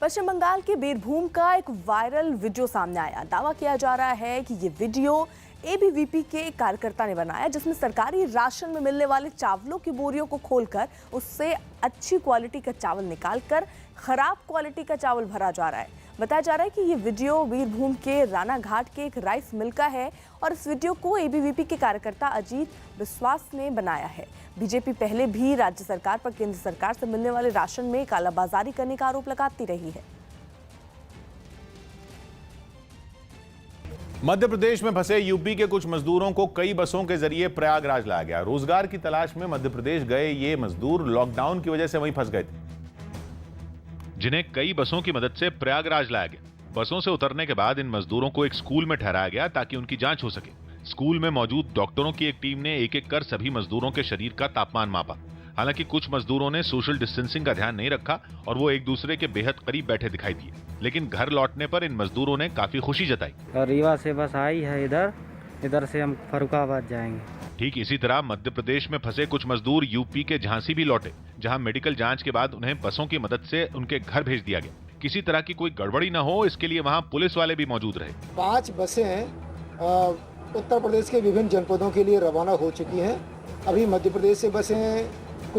पश्चिम बंगाल के बीरभूम का एक वायरल वीडियो सामने आया। दावा किया जा रहा है कि ये वीडियो एबीवीपी के एक कार्यकर्ता ने बनाया, जिसमें सरकारी राशन में मिलने वाले चावलों की बोरियों को खोलकर उससे अच्छी क्वालिटी का चावल निकालकर खराब क्वालिटी का चावल भरा जा रहा है। बताया जा रहा है कि ये वीडियो बीरभूम के राना घाट के एक राइस मिल का है और इस वीडियो को एबीवीपी के कार्यकर्ता अजीत विश्वास ने बनाया है। बीजेपी पहले भी राज्य सरकार पर केंद्र सरकार से मिलने वाले राशन में कालाबाजारी करने का आरोप लगाती रही है। मध्य प्रदेश में फंसे यूपी के कुछ मजदूरों को कई बसों के जरिए प्रयागराज लाया गया। रोजगार की तलाश में मध्य प्रदेश गए ये मजदूर लॉकडाउन की वजह से वहीं फंस गए थे, जिन्हें कई बसों की मदद से प्रयागराज लाया गया। बसों से उतरने के बाद इन मजदूरों को एक स्कूल में ठहराया गया ताकि उनकी जांच हो सके। स्कूल में मौजूद डॉक्टरों की एक टीम ने एक-एक कर सभी मजदूरों के शरीर का तापमान मापा। हालांकि कुछ मजदूरों ने सोशल डिस्टेंसिंग का ध्यान नहीं रखा और वो एक दूसरे के बेहद करीब बैठे दिखाई दिए। लेकिन घर लौटने पर इन मजदूरों ने काफी खुशी जताई। रीवा से बस आई है, इधर से हम फर्रुखाबाद जाएंगे। ठीक इसी तरह मध्य प्रदेश में फंसे कुछ मजदूर यूपी के झांसी भी लौटे, जहां मेडिकल जांच के बाद उन्हें बसों की मदद से उनके घर भेज दिया गया। किसी तरह की कोई गड़बड़ी न हो, इसके लिए वहां पुलिस वाले भी मौजूद रहे। 5 बसें उत्तर प्रदेश के विभिन्न जनपदों के लिए रवाना हो चुकी हैं। अभी मध्य प्रदेश से बसें